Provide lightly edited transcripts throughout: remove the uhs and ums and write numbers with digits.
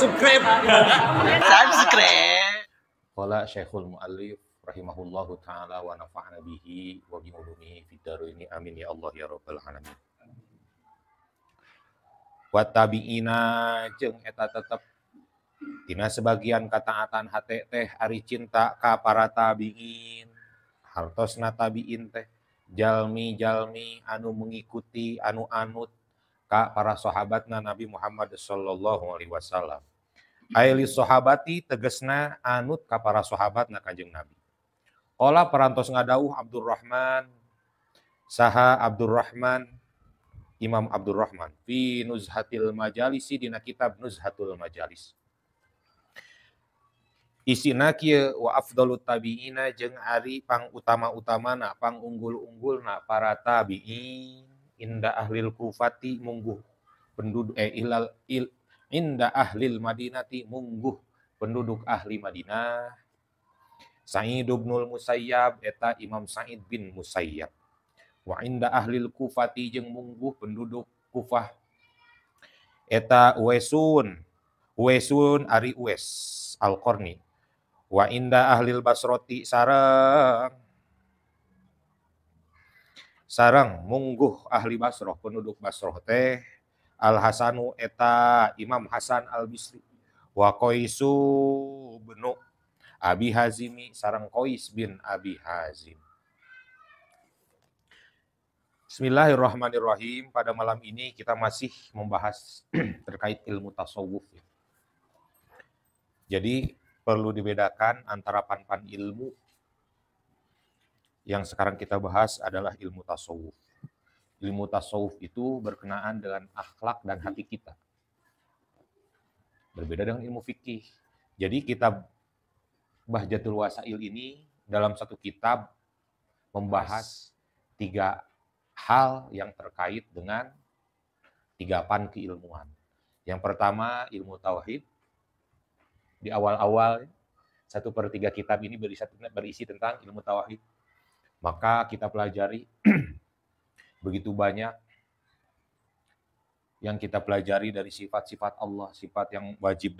Subscribe. Subscribe. Qala Syekhul Mu'allif rahimahullahu taala wa nafa'ana bihi wa bi ulumihi fid dharaini amin ya Allah ya rabbal alamin. Wa tabi'ina jeung eta tetep dina sebagian kataatan hate teh ari cinta ka para tabi'in. Hartosna tabi'in teh jalmi-jalmi anu mengikuti anu anut ka para sahabatna Nabi Muhammad sallallahu alaihi wasallam. Aili sahabati tegesna anut ka para sahabatna Kanjeng Nabi. Qala parantos ngadauh Abdurrahman saha Abdurrahman Imam Abdurrahman fi Nuzhatil Majalisi dina kitab Nuzhatul Majalis. Isina kieu wa afdalut tabi'ina jeung ari pang utama-utamana pang unggul-unggulna para tabi'in inda ahlil kufati mungguh penduduk inda ahlil madinati mungguh penduduk ahli Madinah. Sa'id ibnul Musayyab eta Imam Sa'id bin Musayyab. Wa inda ahlil kufati jeung mungguh penduduk Kufah eta Uwaisun ari Uwais Al-Qarni. Wa inda ahlil Basroti sareng mungguh ahli Basroh penduduk Basroh teh Al-Hasanu eta Imam Hasan Al-Bisri. Wa Qaisu bin Abi Hazimi sareng Qais bin Abi Hazim. Bismillahirrahmanirrahim. Pada malam ini kita masih membahas terkait ilmu tasawuf. Jadi perlu dibedakan antara pan-pan ilmu yang sekarang kita bahas adalah ilmu tasawuf. Ilmu tasawuf itu berkenaan dengan akhlak dan hati kita. Berbeda dengan ilmu fikih. Jadi kitab Bahjatul Wasail ini dalam satu kitab membahas 3 hal yang terkait dengan 3 pan keilmuan. Yang pertama ilmu tauhid. Di awal-awal 1/3 kitab ini berisi tentang ilmu tauhid. Maka kita pelajari begitu banyak yang kita pelajari dari sifat-sifat Allah, sifat yang wajib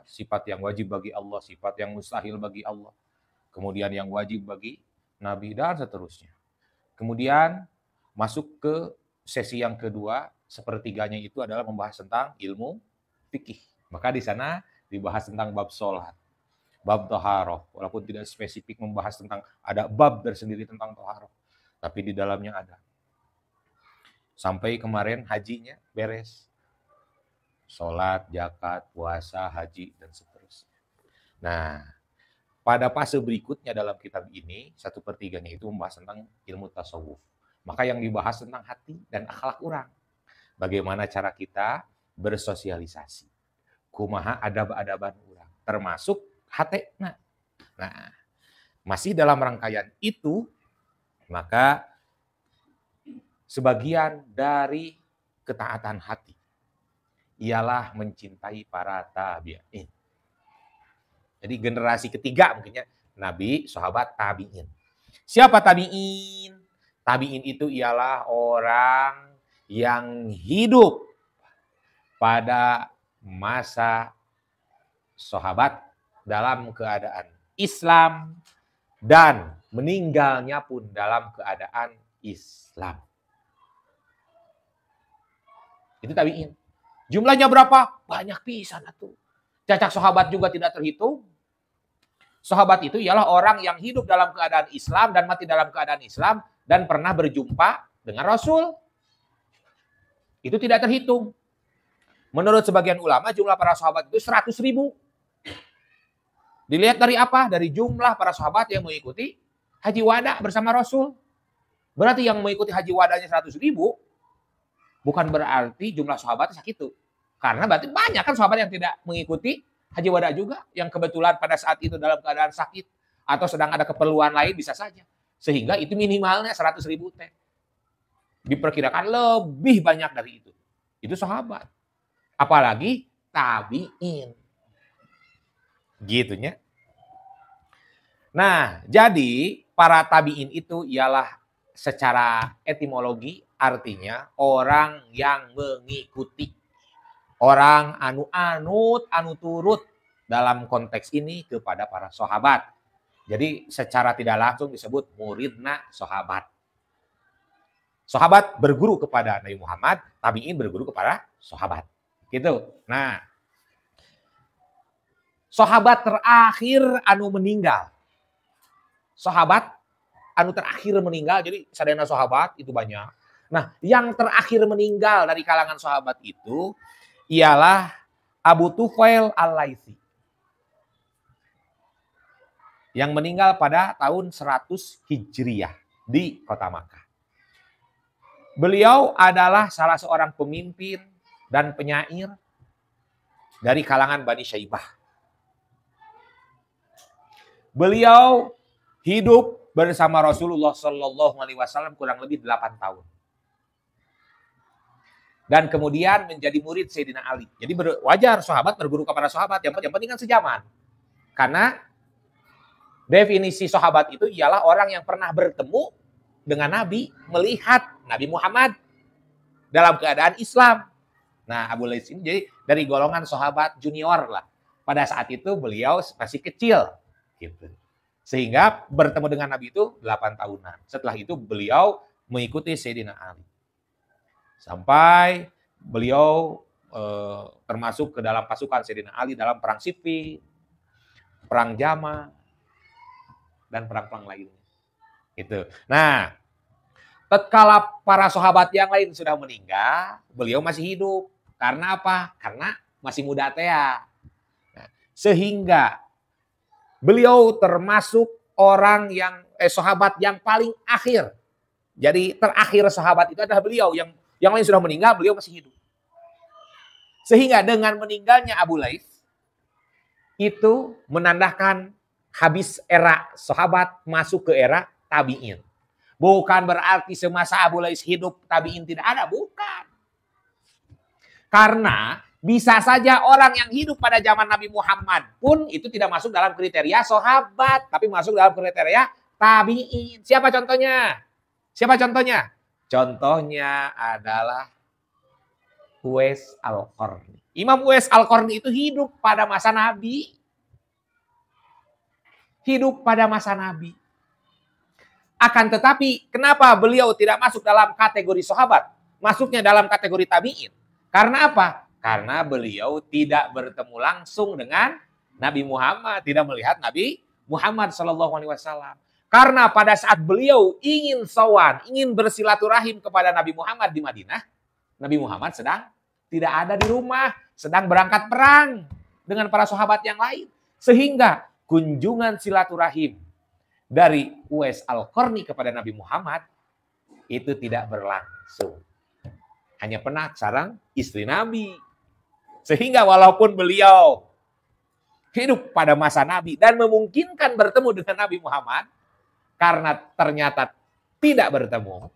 sifat yang wajib bagi Allah, sifat yang mustahil bagi Allah, kemudian yang wajib bagi Nabi dan seterusnya. Kemudian masuk ke sesi yang kedua, 1/3-nya itu adalah membahas tentang ilmu fikih. Maka di sana dibahas tentang bab sholat, bab toharoh, walaupun tidak spesifik membahas tentang, ada bab tersendiri tentang toharoh, tapi di dalamnya ada. Sampai kemarin hajinya beres. Sholat, zakat, puasa, haji, dan seterusnya. Nah, pada fase berikutnya dalam kitab ini, 1/3-nya itu membahas tentang ilmu tasawuf. Maka yang dibahas tentang hati dan akhlak orang. Bagaimana cara kita bersosialisasi. Kumaha adab-adaban orang. Termasuk hati. Nah, masih dalam rangkaian itu, maka sebagian dari ketaatan hati ialah mencintai para tabi'in. Jadi generasi ketiga mungkinnya Nabi, sahabat, tabi'in. Siapa tabi'in? Tabi'in itu ialah orang yang hidup pada masa sahabat dalam keadaan Islam dan meninggalnya pun dalam keadaan Islam. Itu tabi'in. Jumlahnya berapa? Banyak pisan atuh. Cacak sahabat juga tidak terhitung. Sahabat itu ialah orang yang hidup dalam keadaan Islam dan mati dalam keadaan Islam dan pernah berjumpa dengan Rasul. Itu tidak terhitung. Menurut sebagian ulama jumlah para sahabat itu 100.000. Dilihat dari apa? Dari jumlah para sahabat yang mengikuti haji wada bersama Rasul. Berarti yang mengikuti haji wadanya 100.000 bukan berarti jumlah sahabatnya segitu. Karena berarti banyak kan sahabat yang tidak mengikuti haji wada juga. Yang kebetulan pada saat itu dalam keadaan sakit. Atau sedang ada keperluan lain bisa saja. Sehingga itu minimalnya 100.000 teh. Diperkirakan lebih banyak dari itu. Itu sahabat. Apalagi tabi'in. Gitunya. Nah, jadi para tabi'in itu ialah secara etimologi artinya orang yang mengikuti. Orang anu anut, anu turut dalam konteks ini kepada para sahabat. Jadi secara tidak langsung disebut muridna sahabat. Sahabat berguru kepada Nabi Muhammad, tabi'in berguru kepada sahabat. Gitu. Nah, sahabat terakhir anu meninggal. Sahabat anu terakhir meninggal, jadi sadayana sahabat itu banyak. Nah, yang terakhir meninggal dari kalangan sahabat itu ialah Abu Tufail Al-Laitsi. Yang meninggal pada tahun 100 Hijriyah di kota Makkah. Beliau adalah salah seorang pemimpin dan penyair dari kalangan Bani Syaibah. Beliau hidup bersama Rasulullah Shallallahu Alaihi Wasallam kurang lebih 8 tahun. Dan kemudian menjadi murid Sayyidina Ali. Jadi wajar sahabat berguru kepada sahabat. Yang penting kan sejaman. Karena definisi sahabat itu ialah orang yang pernah bertemu dengan Nabi, melihat Nabi Muhammad dalam keadaan Islam. Nah, Abu Laits ini jadi dari golongan sahabat junior lah. Pada saat itu beliau masih kecil. Gitu. Sehingga bertemu dengan Nabi itu 8 tahunan. Setelah itu beliau mengikuti Sayyidina Ali. Sampai beliau termasuk ke dalam pasukan Sayyidina Ali dalam perang Siffin, perang Jamal, dan perang-perang lainnya. Gitu. Nah, tatkala para sahabat yang lain sudah meninggal, beliau masih hidup. Karena apa? Karena masih muda teh. Nah, sehingga beliau termasuk orang yang sahabat yang paling akhir. Jadi terakhir sahabat itu adalah beliau, yang lain sudah meninggal, beliau masih hidup. Sehingga dengan meninggalnya Abu Laits itu menandakan habis era sahabat masuk ke era tabi'in. Bukan berarti semasa Abu Laits hidup tabi'in tidak ada, bukan. Karena bisa saja orang yang hidup pada zaman Nabi Muhammad pun itu tidak masuk dalam kriteria sahabat, tapi masuk dalam kriteria tabi'in. Siapa contohnya? Siapa contohnya? Contohnya adalah Uwais Al-Qarni. Imam Uwais Al-Qarni itu hidup pada masa Nabi. Hidup pada masa Nabi. Akan tetapi, kenapa beliau tidak masuk dalam kategori sahabat? Masuknya dalam kategori tabi'in. Karena apa? Karena beliau tidak bertemu langsung dengan Nabi Muhammad. Tidak melihat Nabi Muhammad SAW. Karena pada saat beliau ingin sowan, ingin bersilaturahim kepada Nabi Muhammad di Madinah, Nabi Muhammad sedang tidak ada di rumah, sedang berangkat perang dengan para sahabat yang lain. Sehingga kunjungan silaturahim dari Uwais Al-Qarni kepada Nabi Muhammad itu tidak berlangsung. Hanya pernah sareng istri Nabi. Sehingga walaupun beliau hidup pada masa Nabi dan memungkinkan bertemu dengan Nabi Muhammad, karena ternyata tidak bertemu,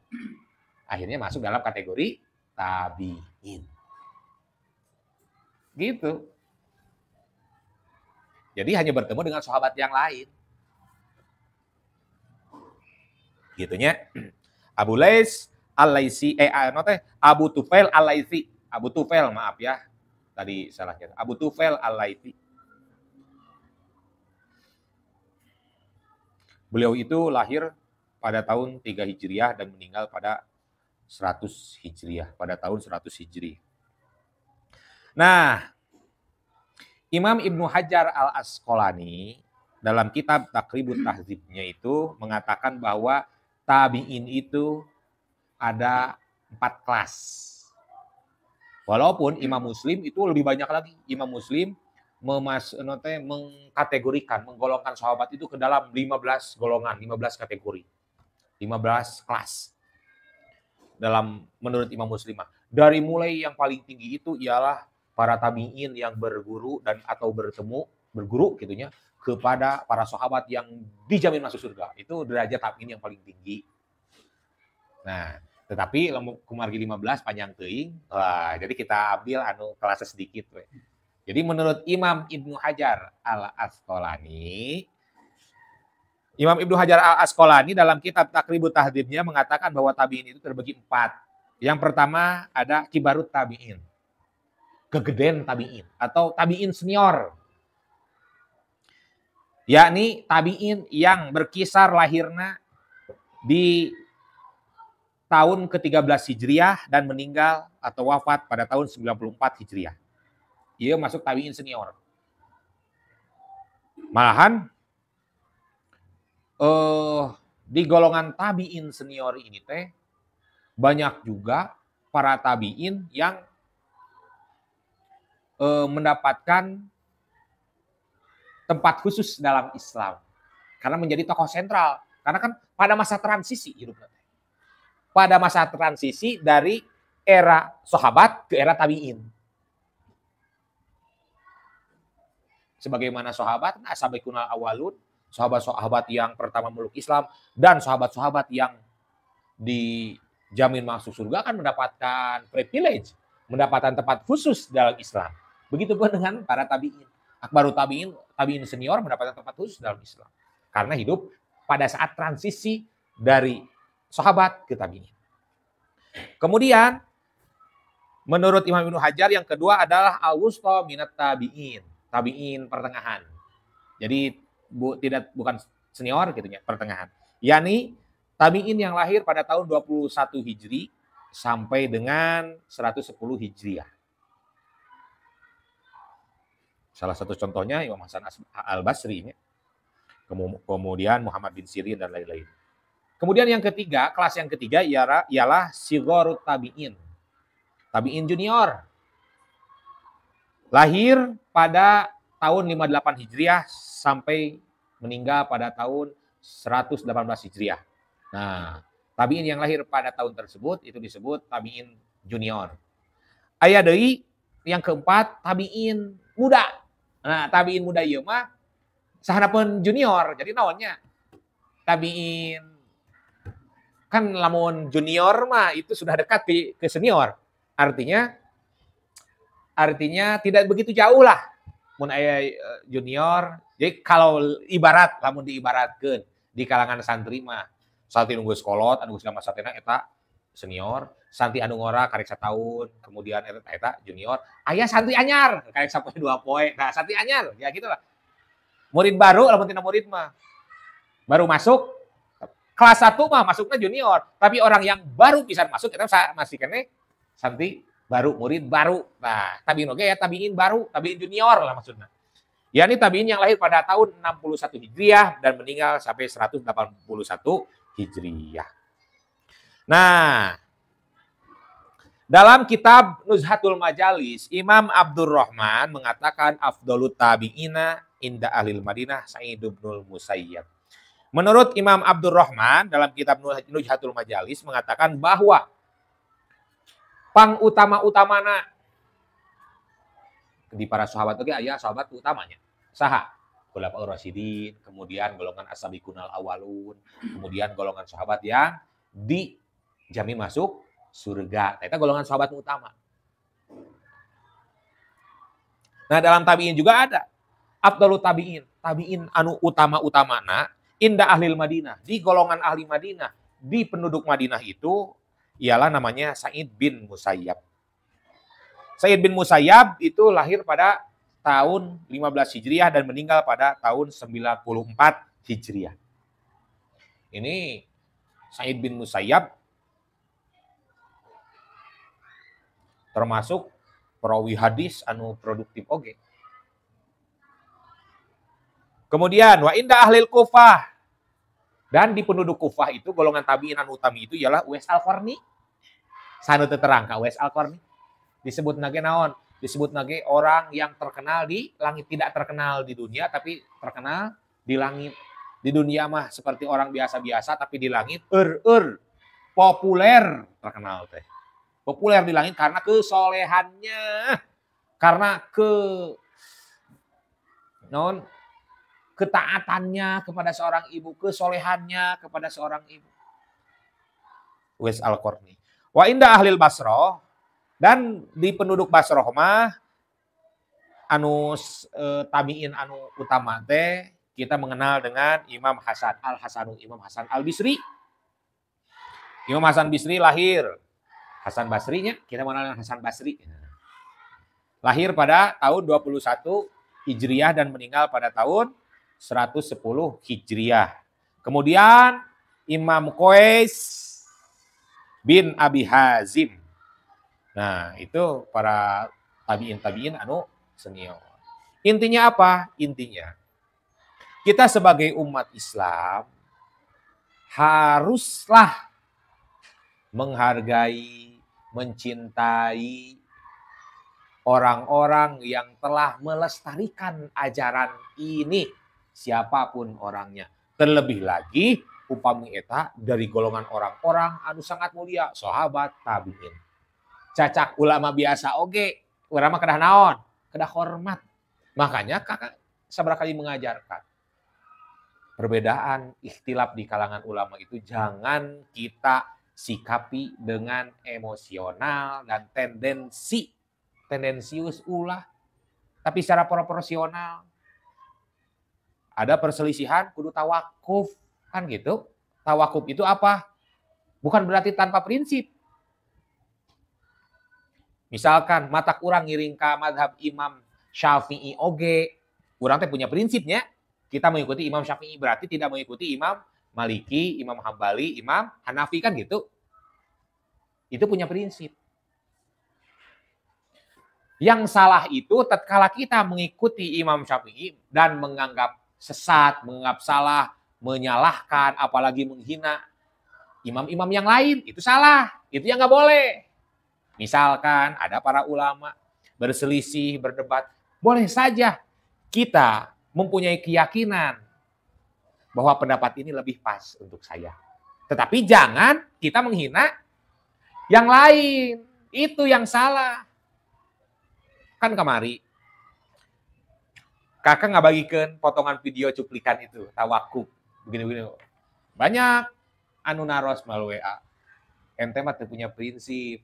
akhirnya masuk dalam kategori tabi'in. Gitu. Jadi hanya bertemu dengan sahabat yang lain. Gitunya. Abu Laits Al-Laitsi, Abu Tufail Al-Laitsi. Abu Tufail, maaf ya. Tadi salah kata. Abu Tufail Al-Laitsi. Beliau itu lahir pada tahun 3 Hijriah dan meninggal pada 100 Hijriah, pada tahun 100 Hijri. Nah, Imam Ibnu Hajar Al-Asqalani dalam kitab Taqribut Tahdzibnya itu mengatakan bahwa tabi'in itu ada 4 kelas. Walaupun Imam Muslim itu lebih banyak lagi. Imam Muslim mengkategorikan, menggolongkan sahabat itu ke dalam 15 golongan, 15 kategori. 15 kelas. Dalam menurut Imam Muslim. Dari mulai yang paling tinggi itu ialah para tabi'in yang berguru dan atau berguru gitunya kepada para sahabat yang dijamin masuk surga. Itu derajat tabi'in yang paling tinggi. Nah, tetapi kumargi 15 panjang teuing. Wah, jadi kita ambil kelasnya sedikit we. Jadi menurut Imam Ibnu Hajar Al-Asqalani, Imam Ibnu Hajar Al-Asqalani dalam kitab Taqribut Tahdzibnya mengatakan bahwa tabi'in itu terbagi 4. Yang pertama ada kibarut tabi'in. kegeden tabi'in atau tabi'in senior. Yakni tabi'in yang berkisar lahirna di tahun ke-13 Hijriah dan meninggal atau wafat pada tahun 94 Hijriah. Ia masuk tabi'in senior. Malahan di golongan tabi'in senior ini teh banyak juga para tabi'in yang mendapatkan tempat khusus dalam Islam karena menjadi tokoh sentral. Karena kan pada masa transisi hidupnya. Pada masa transisi dari era sahabat ke era tabi'in. Sebagaimana sahabat, as-sabiqunal awwalun, sahabat-sahabat yang pertama meluk Islam dan sahabat-sahabat yang dijamin masuk surga kan mendapatkan privilege, mendapatkan tempat khusus dalam Islam. Begitupun dengan para tabi'in. Akbaru tabi'in, tabi'in senior mendapatkan tempat khusus dalam Islam. Karena hidup pada saat transisi dari sahabat ke tabi'in. Kemudian, menurut Imam Ibnu Hajar yang kedua adalah al-wusta minat tabi'in. Tabi'in pertengahan. Jadi bukan senior gitu ya, pertengahan. Yani tabi'in yang lahir pada tahun 21 Hijri sampai dengan 110 Hijriah. Salah satu contohnya Imam Hasan Al-Basri, kemudian Muhammad bin Sirin dan lain-lain. Kemudian yang ketiga, kelas yang ketiga ialah sigharut tabi'in. Tabi'in junior. Lahir pada tahun 58 Hijriah sampai meninggal pada tahun 118 Hijriah. Nah, tabi'in yang lahir pada tahun tersebut itu disebut tabi'in junior. Aya deui yang keempat tabi'in muda. Nah, tabi'in muda ieu mah sahanapeun junior. Jadi naonnya? Tabi'in kan lamun junior mah itu sudah dekat ke senior. Artinya tidak begitu jauh lah. Mun aya junior, jadi kalau ibarat lamun diibaratkeun di kalangan santri mah santri nunggu sekolot anu geus ngamasatena eta senior, santri anu ngora karek sataun, kemudian eta junior, aya santri anyar karek sapoe 2 poe. Nah, santri anyar ya gitulah. Murid baru lamun tina murid mah baru masuk kelas 1 mah masuknya junior, tapi orang yang baru bisa masuk eta masih kene santri baru, murid baru. Nah, tabi'in oke ya, tabi'in baru, tabi'in junior lah maksudnya. Ya, ini tabi'in yang lahir pada tahun 61 Hijriah dan meninggal sampai 181 Hijriah. Nah, dalam kitab Nuzhatul Majalis, Imam Abdurrahman mengatakan afdalut tabi'ina inda ahlil Madinah Sa'id bin Musayyab. Menurut Imam Abdurrahman dalam kitab Nuzhatul Majalis mengatakan bahwa pang utama-utamana di para sahabat oke aya sahabat utamanya. Saha? Khulafaur Rasyidin, kemudian golongan as-sabiqunal awwalun, kemudian golongan sahabat yang dijamin masuk surga. Eta golongan sahabat utama. Nah, dalam tabi'in juga ada afdalut tabi'in, tabi'in anu utama-utamana inda ahlil Madinah, di golongan ahli Madinah, di penduduk Madinah itu ialah namanya Sa'id bin Musayyab. Sa'id bin Musayyab itu lahir pada tahun 15 Hijriah dan meninggal pada tahun 94 Hijriah. Ini Sa'id bin Musayyab termasuk perawi hadis anu produktif oge. Kemudian wa inda ahlil Kufah, dan di penduduk Kufah itu golongan tabi'in anu utami itu ialah Uwais Al-Qarni. Sanu teu terang ka Uwais Al-Qarni. Disebut nage naon? Disebut nage orang yang terkenal di langit, tidak terkenal di dunia tapi terkenal di langit. Di dunia mah seperti orang biasa-biasa tapi di langit populer terkenal teh. Populer di langit karena kesolehannya, karena ketaatannya kepada seorang ibu, kesolehannya kepada seorang ibu. Uwais Al-Qarni. Wa inda ahlil Basrah, dan di penduduk Basrah mah anu tabi'in anu utama teh kita mengenal dengan Imam Hasan Al-Hasanu, Imam Hasan Al-Bisri. Imam Hasan Bisri lahir Hasan Basrinya, kita mengenal dengan Hasan Basri. Lahir pada tahun 21 Hijriah dan meninggal pada tahun 110 Hijriah. Kemudian Imam Qais bin Abi Hazim. Nah, itu para tabi'in anu senior. Intinya apa? Intinya kita sebagai umat Islam haruslah menghargai, mencintai orang-orang yang telah melestarikan ajaran ini, siapapun orangnya. Terlebih lagi upami eta dari golongan orang-orang anu sangat mulia, sahabat tabi'in. Cacak ulama biasa oge, urang mah kedah naon? Kedah hormat. Makanya kakak sabaraha kali mengajarkan perbedaan ikhtilaf di kalangan ulama itu jangan kita sikapi dengan emosional dan tendensius ulah, tapi secara proporsional. Ada perselisihan kudu tawakuf, kan gitu. Tawakuf itu apa? Bukan berarti tanpa prinsip. Misalkan mata urang ngiring ka madhab Imam Syafi'i oge, urang teh punya prinsipnya. Kita mengikuti Imam Syafi'i berarti tidak mengikuti Imam Maliki, Imam Hambali, Imam Hanafi, kan gitu. Itu punya prinsip. Yang salah itu tatkala kita mengikuti Imam Syafi'i dan menganggap sesat, menganggap salah, menyalahkan, apalagi menghina imam-imam yang lain, itu salah. Itu yang nggak boleh. Misalkan ada para ulama berselisih, berdebat, boleh saja kita mempunyai keyakinan bahwa pendapat ini lebih pas untuk saya. Tetapi jangan kita menghina yang lain. Itu yang salah. Kan kemari, kakak nggak bagikan potongan video cuplikan itu, tawakuf. Begini-begini. Banyak anu naros melalui WA. Ente mah punya prinsip.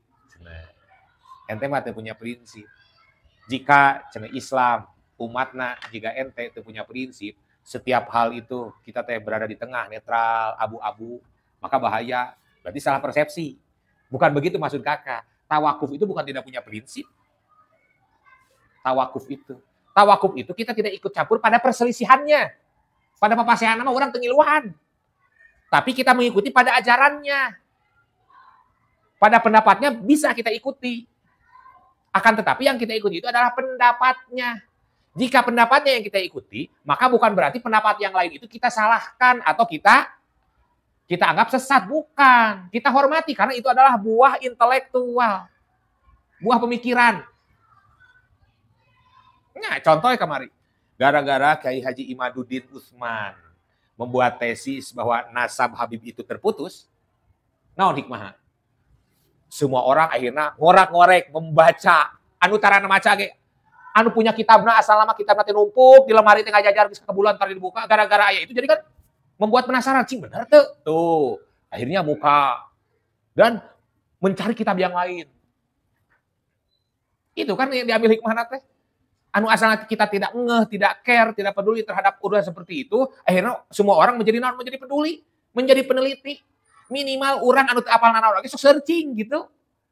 Ente mah punya prinsip. Jika cenah Islam, umatna jika ente itu punya prinsip, setiap hal itu kita teh berada di tengah, netral, abu-abu, maka bahaya. Berarti salah persepsi. Bukan begitu maksud kakak. Tawakuf itu bukan tidak punya prinsip. Tawakuf itu kita tidak ikut campur pada perselisihannya. Pada papasehan nama orang tengiluan. Tapi kita mengikuti pada ajarannya. Pada pendapatnya bisa kita ikuti. Akan tetapi yang kita ikuti itu adalah pendapatnya. Jika pendapatnya yang kita ikuti, maka bukan berarti pendapat yang lain itu kita salahkan atau kita anggap sesat. Bukan. Kita hormati karena itu adalah buah intelektual. Buah pemikiran. Nah, contohnya kemarin. Gara-gara Kiai Haji Imaduddin Utsman membuat tesis bahwa nasab Habib itu terputus. Naon hikmah? Semua orang akhirnya ngorek-ngorek, membaca. Anu tarana maca ge. Anu punya kitabna asal lama kitabna teh numpuk di lemari teh ngajajar geus kebulan tadi dibuka. Gara-gara aya itu jadi kan membuat penasaran, cing bener teu? Tuh, akhirnya muka dan mencari kitab yang lain. Itu kan yang diambil hikmahna teh. Anu asalnya kita tidak ngeh, tidak care, tidak peduli terhadap urusan seperti itu, akhirnya semua orang menjadi peduli, menjadi peneliti. Minimal orang anu apal naon lagi sok searching gitu.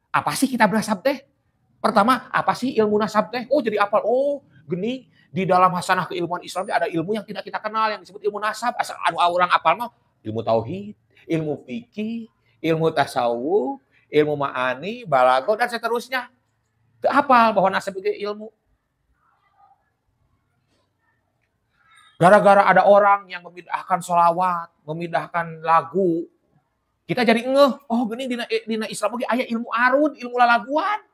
Apa sih kitab nasab teh? Pertama, apa sih ilmu nasab teh? Oh, jadi apal. Oh, geni di dalam hasanah keilmuan Islam ada ilmu yang tidak kita kenal yang disebut ilmu nasab. Asal anu orang apal mah ilmu tauhid, ilmu fikih, ilmu tasawuf, ilmu ma'ani, balago dan seterusnya. Teu apal bahwa nasab itu ilmu. Gara-gara ada orang yang memindahkan sholawat, memindahkan lagu, kita jadi ngeh, oh gini dina Islam oge aya ilmu arud, ilmu lalaguan.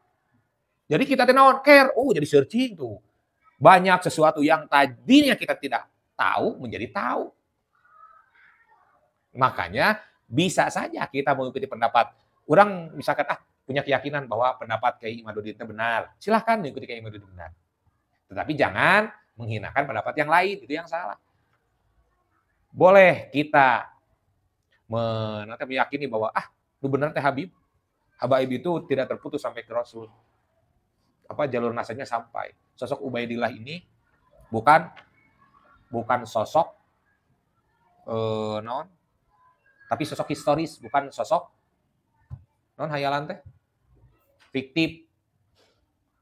Jadi kita teh naon care, oh jadi searching tuh. Banyak sesuatu yang tadinya kita tidak tahu menjadi tahu. Makanya bisa saja kita mengikuti pendapat orang misalkan punya keyakinan bahwa pendapat Kiai Imaduddin itu benar. Silahkan mengikuti Kiai Imaduddin benar. Tetapi jangan menghinakan pendapat yang lain, itu yang salah. Boleh kita meyakini bahwa lu benar teh Habib itu tidak terputus sampai ke Rasul. Jalur nasabnya sampai. Sosok Ubaidillah ini bukan sosok tapi sosok historis, bukan sosok hayalan teh fiktif,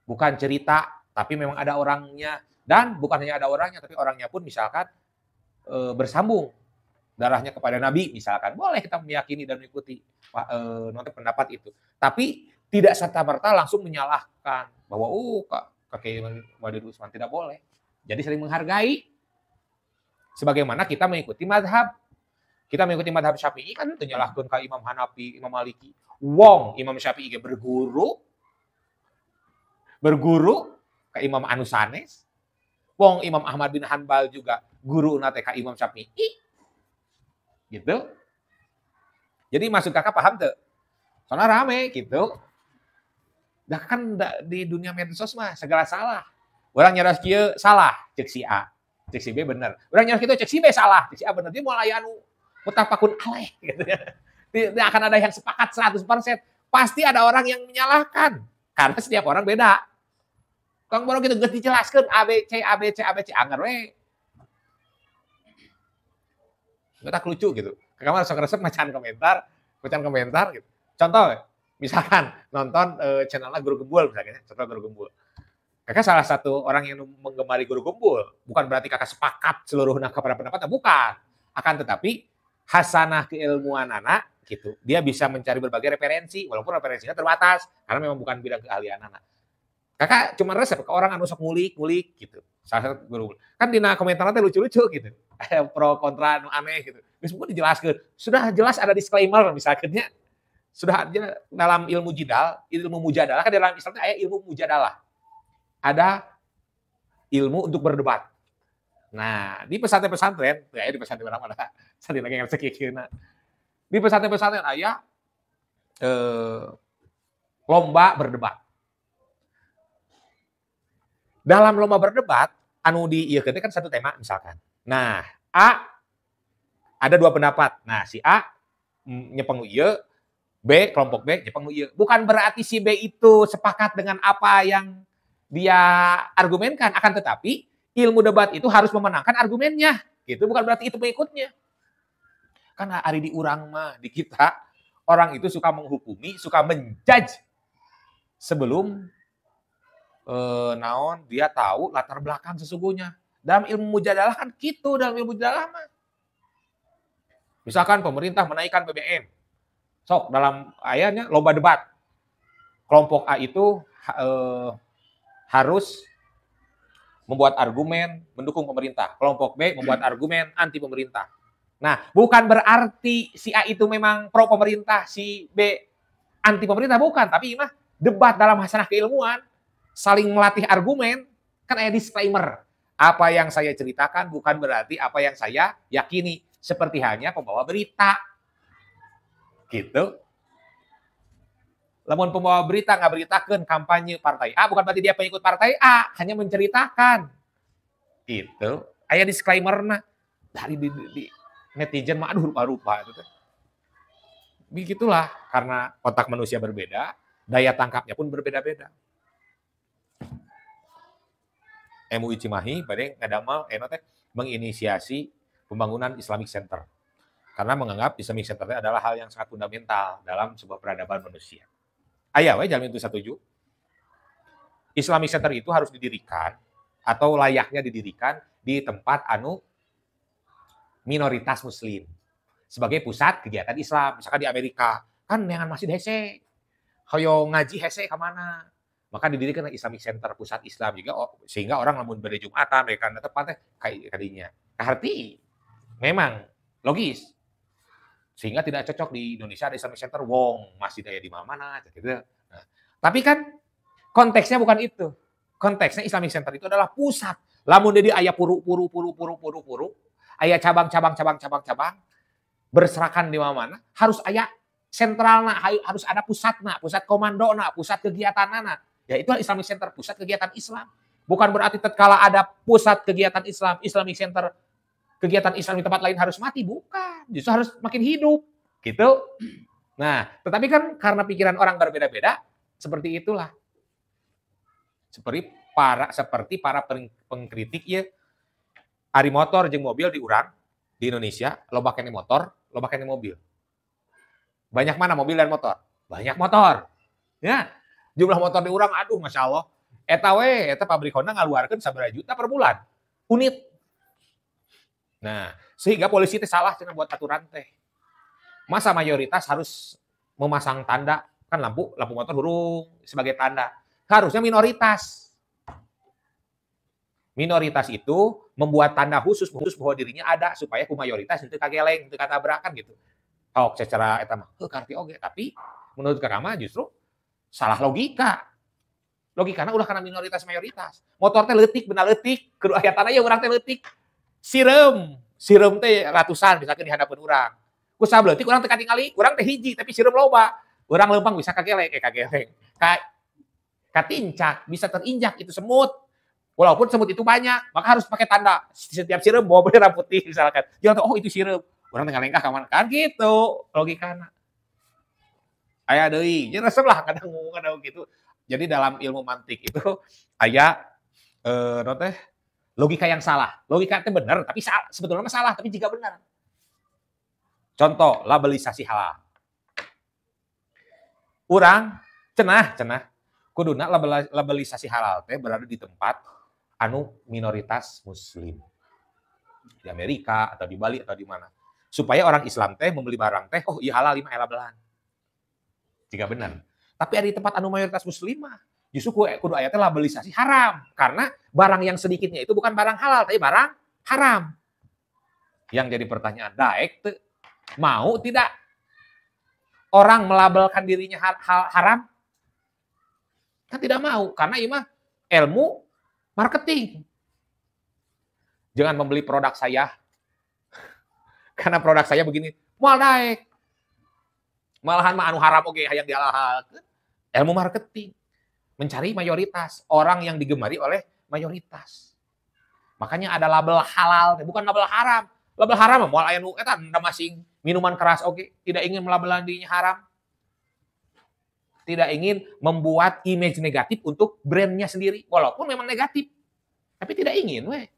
bukan cerita, Tapi memang ada orangnya, dan bukan hanya ada orangnya, tapi orangnya pun misalkan bersambung darahnya kepada Nabi misalkan, boleh kita meyakini dan mengikuti pendapat itu. Tapi tidak serta-merta langsung menyalahkan bahwa kakek Wadi Usman tidak boleh. Jadi saling menghargai. Sebagaimana kita mengikuti madhab. Kita mengikuti madhab Syafi'i kan menyalahkan ke Imam Hanafi, Imam Maliki. Wong Imam Syafi'i berguru ke Imam Anu Sanes. Wong Imam Ahmad bin Hanbal juga guru nate ka Imam Syafi'i. Gitu. Jadi maksud kakak paham tuh? Soalnya rame gitu. Dah kan di dunia medsos mah segala salah. Orang nyaros kieu salah, cek si A. Cek si B bener. Orang nyaros kieu cek si B salah, cek si A bener. Dia mau layanu mutafakun alaih gitu ya. Tidak akan ada yang sepakat 100%. Pasti ada orang yang menyalahkan. Karena setiap orang beda. Kang baru gitu geus dijelaskeun ABC anger we. Kita lucu gitu. Kamu sok resep macan komentar gitu. Contoh, misalkan nonton channelnya Guru Gembul misalnya, contoh Guru Gembul. Kakak salah satu orang yang menggemari Guru Gembul, bukan berarti kakak sepakat seluruhnya kepada pendapatnya, bukan. Akan tetapi hasanah keilmuan anak gitu, dia bisa mencari berbagai referensi, walaupun referensinya terbatas karena memang bukan bidang keahlian anak. Kakak cuma resep ke orang anu sok ngulik gitu. Salah satu Guru Gembul. Kan di komentarnya lucu-lucu gitu. Pro kontra aneh gitu. Semua dijelaskan. Sudah jelas ada disclaimer misalnya. Sudah ada dalam ilmu mujadalah kan dalam Islam ada ilmu mujadalah. Ada ilmu untuk berdebat. Nah, di pesantren-pesantren, ya di pesantren mana santri lagi ngerti kieu. Di pesantren-pesantren aya lomba berdebat. Dalam lomba berdebat anu diieukeun kan satu tema misalkan. Nah, A ada dua pendapat. Nah, si A nyepeng ieu, B kelompok B nyepeng ieu. Bukan berarti si B itu sepakat dengan apa yang dia argumenkan, akan tetapi ilmu debat itu harus memenangkan argumennya. Gitu, bukan berarti itu pengikutnya. Karena ari di urang mah di kita orang itu suka menghukumi, suka menjudge sebelum dia tahu latar belakang sesungguhnya. Dalam ilmu mujadalah kan gitu, dalam ilmu mujadalah mah. Misalkan pemerintah menaikkan BBM. Sok dalam ayatnya lomba debat. Kelompok A itu harus membuat argumen mendukung pemerintah. Kelompok B membuat argumen anti pemerintah. Nah, bukan berarti si A itu memang pro pemerintah, si B anti pemerintah, bukan. Tapi mah debat dalam hasanah keilmuan, saling melatih argumen, kan ada disclaimer. Apa yang saya ceritakan bukan berarti apa yang saya yakini. Seperti hanya pembawa berita. Gitu. Lamun pembawa berita nggak beritakan kampanye partai A, bukan berarti dia pengikut partai A. Hanya menceritakan. Gitu. Aya disclaimer nah. Dari di netizen mah aduh rupa-rupa. Begitulah. Karena otak manusia berbeda, daya tangkapnya pun berbeda-beda. MUI Cimahi badai ngadamel menginisiasi pembangunan Islamic Center. Karena menganggap Islamic Center adalah hal yang sangat fundamental dalam sebuah peradaban manusia. Aya we jalan itu setuju. Islamic Center itu harus didirikan atau layaknya didirikan di tempat minoritas muslim sebagai pusat kegiatan Islam. Misalkan di Amerika, kan neangan masjid hese. Hoyo ngaji hese ke mana? Maka didirikan Islamic Center pusat Islam juga sehingga orang lamun bade Jumatan mereka tepatnya kayak kadinya. Kaharti memang logis. Sehingga tidak cocok di Indonesia ada Islamic Center wong masih daya di mana gitu. Nah, tapi kan konteksnya bukan itu. Konteksnya Islamic Center itu adalah pusat. Lamun jadi aya puru, aya cabang berserakan di mana-mana, harus aya sentralna, harus ada pusatna, pusat komandona, pusat kegiatanana. Ya itulah Islamic Center, pusat kegiatan Islam. Bukan berarti tatkala ada pusat kegiatan Islam, Islamic Center, kegiatan Islam di tempat lain harus mati, bukan. Justru harus makin hidup, gitu. Nah, tetapi kan karena pikiran orang berbeda-beda, seperti itulah. Seperti para pengkritik ya, ari motor jeung mobil di urang di Indonesia, loba keneh motor, loba keneh mobil. Banyak mana mobil dan motor? Banyak motor. Ya, jumlah motor di urang, aduh Masya Allah. Eta pabrik Honda ngaluarkeun sabaraha juta per bulan unit. Nah, sehingga polisi teh salah cenah buat aturan teh. Masa mayoritas harus memasang tanda, kan lampu motor hurung sebagai tanda. Harusnya minoritas. Minoritas itu membuat tanda khusus bahwa dirinya ada supaya ku mayoritas itu kageleng, itu katabrakan gitu. Oh, secara eta mah karti oge, tapi menurut Kakak justru salah logika. Logikana ulah karena minoritas mayoritas. Motor teh leutik benar leutik, kudu aya tanda ya urang teh leutik. Sireum teh ratusan misalkan di hadapan urang. Ku sableutik urang teh katingali, urang teh hiji tapi sireum loba. Urang leumpang bisa kageleng, katincak, bisa terinjak itu semut. Walaupun semut itu banyak, maka harus pakai tanda. Setiap sireum bawa bendera putih misalkan. Jangan oh itu sireum. Urang teh ngalengkah ka mana? Kan gitu logikana. Aya deui, nya resep lah kadang ngomong gitu. Jadi dalam ilmu mantik itu aya teh logika yang salah. Logika itu benar, tapi sebetulnya salah, tapi jika benar. Contoh, labelisasi halal. Urang cenah kuduna labelisasi halal teh berada di tempat anu minoritas muslim. Di Amerika atau di Bali atau di mana. Supaya orang Islam teh membeli barang teh, oh iya halal lima labelan. Jika benar. Tapi ada di tempat anu mayoritas muslimah. Justru kudu ayatnya labelisasi haram. Karena barang yang sedikitnya itu bukan barang halal, tapi barang haram. Yang jadi pertanyaan, daek tuh mau tidak orang melabelkan dirinya haram? Kan tidak mau, karena ini mah ilmu marketing. Jangan membeli produk saya, karena produk saya begini, moal daek. Malahan mah anu haram oge hayang dihalal-halalkeun. Ilmu marketing. Mencari mayoritas, orang yang digemari oleh mayoritas. Makanya ada label halal, bukan label haram. Label haram moal aya nu eta masing minuman keras oke, tidak ingin melabelan dirinya haram. Tidak ingin membuat image negatif untuk brandnya sendiri, walaupun memang negatif. Tapi tidak ingin weh.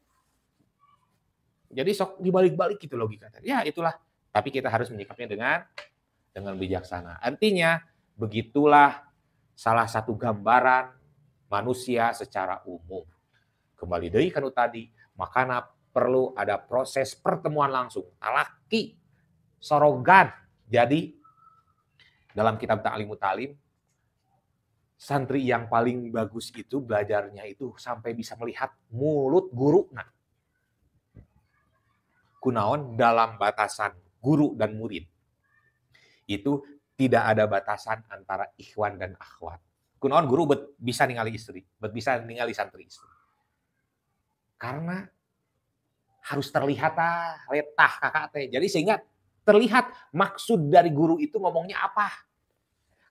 Jadi sok dibalik-balik gitu logika. Ya itulah, tapi kita harus menyikapnya dengan bijaksana. Artinya begitulah salah satu gambaran manusia secara umum. Kembali deui kanu tadi, makana perlu ada proses pertemuan langsung. Talaki, sorogan. Jadi dalam kitab Ta'limut Ta'lim, santri yang paling bagus itu belajarnya itu sampai bisa melihat mulut guru. Nah, kunaon dalam batasan guru dan murid. Itu tidak ada batasan antara ikhwan dan akhwat. Kunaon guru bisa ningali istri, bisa ningali santri istri. Karena harus terlihat letah kakak teh. Jadi sehingga terlihat maksud dari guru itu ngomongnya apa.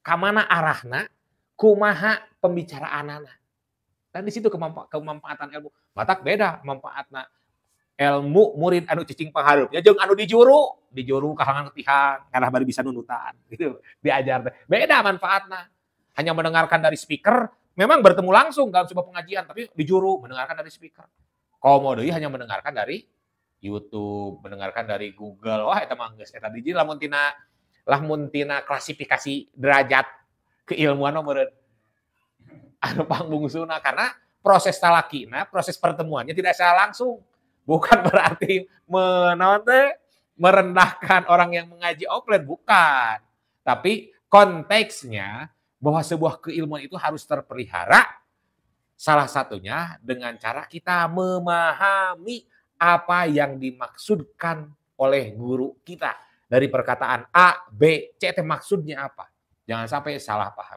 Kamana arahna, kumaha pembicaraanana. Dan di situ kemanfaatan ilmu. Matak beda manfaatna ilmu murid anu cicing panghareup. Ya jeung anu dijuru kahangan letihan, karena bari bisa nunutan. Gitu. Diajar teh. Beda manfaatna. Hanya mendengarkan dari speaker, memang bertemu langsung dalam sebuah pengajian, tapi dijuru mendengarkan dari speaker. Kalau deui hanya mendengarkan dari YouTube, mendengarkan dari Google. Wah, eta mah geus eta dijieun lamun tina klasifikasi derajat keilmuan meureun anu pangbungsuna karena proses talakina, proses pertemuannya tidak secara langsung. Bukan berarti merendahkan orang yang mengaji offline, bukan. Tapi konteksnya bahwa sebuah keilmuan itu harus terpelihara. Salah satunya dengan cara kita memahami apa yang dimaksudkan oleh guru kita. Dari perkataan A, B, C, itu maksudnya apa. Jangan sampai salah paham.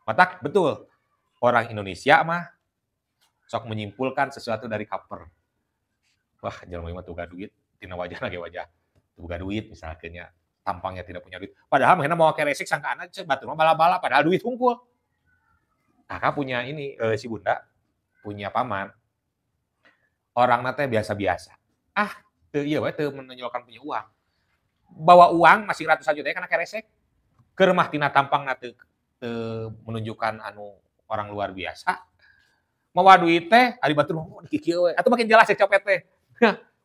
Matak, betul. Orang Indonesia mah sok menyimpulkan sesuatu dari cover. Wah, jangan mah tuga duit, tina wajah lagi wajah. Tuga duit misalnya, tampangnya tidak punya duit. Padahal mah mau keresik sangka anak batur mah bala-bala padahal duit hungkul. Kakak punya ini, si Bunda, punya paman. Orang nate biasa-biasa. Iya teu menonjolkan punya uang. Bawa uang masih ratusan juta karena keresek. Keur mah tina tampang nate menunjukkan anu orang luar biasa. Mawa duit teh ari batur mah kieu we. Atuh makin jelas ya copet teh.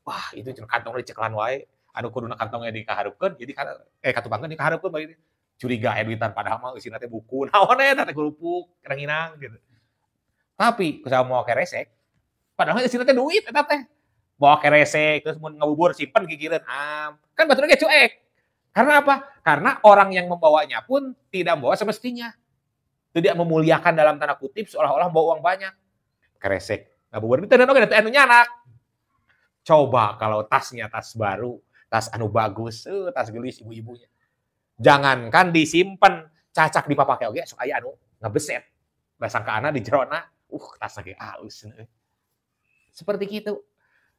Wah, itu cenah kantong diceklan wae. Anu kuduna kantongnya dikahareupeun, jadi katupangkeun dikahareupeun bagi curiga duitan padahal mah eusina teh buku. Naon eta teh gulupuk, ranginang gitu. Tapi saya mau keresek, padahal sih teh duit eta teh. Bawa keresek terus mun ngabubur simpen gigireun kan baturna ge cuek. Karena apa? Karena orang yang membawanya pun tidak membawa semestinya. Tidak memuliakan dalam tanda kutip seolah-olah bawa uang banyak. Keresek ngabubur teh oge teh anu nyanak. Coba kalau tasnya tas baru, tas anu bagus, tas gelis ibu-ibunya. Jangankan disimpen, cacak dipapake oge sok aya anu ngebeset. Basangkaana di jerona, tas lagi halus. Seperti gitu.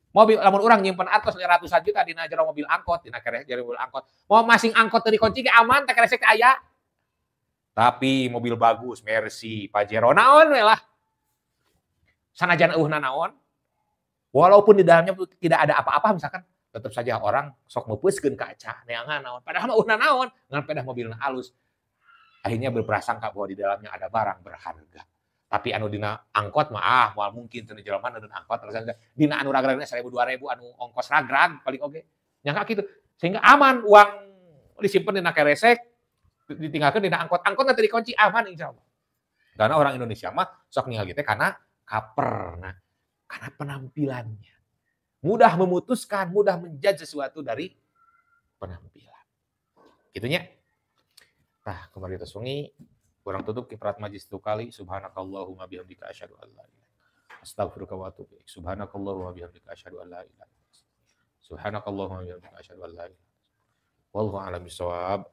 Mobil lamun urang nyimpen artos ratusan juta dina jero mobil angkot, dina keresek jero mobil angkot. Mau masing angkot teu dikunci ge aman teh keresek aya. Tapi mobil bagus, Mercy, Pajero naon we lah. Sanajan eueuhna naon. Walaupun di dalamnya tidak ada apa-apa misalkan, tetap saja orang sok meupeuskeun kaca, neangan naon. Padahal eueuhna naon, ngan pedah mobilna halus. Akhirnya berprasangka bahwa di dalamnya ada barang berharga. Tapi anu dina angkot mah moal mungkin teu jelema neun angkot dina anu ragragna 1000 2000 anu ongkos ragrag paling oge. Nyangka kitu. Sehingga aman uang disimpen dina keresek ditinggalkeun dina angkot. Angkotna teu dikunci aman insyaallah. Karena orang Indonesia mah sok ningali teh karena kaperna, karena penampilannya. Mudah memutuskan, mudah menjudge sesuatu dari penampilan. Gitunya. Nah, kemarin kita sungi kurang tutup kifrat majlis 2 kali. Subhanakallahumma bihamdika asyhadu an la ilaha illa anta astaghfiruka wa atubu ilaik. Subhanakallahumma bihamdika asyhadu an la ilaha illa anta. Subhanakallahumma bihamdika asyhadu an la ilaha illa anta. Wallahu a'lam bishawab.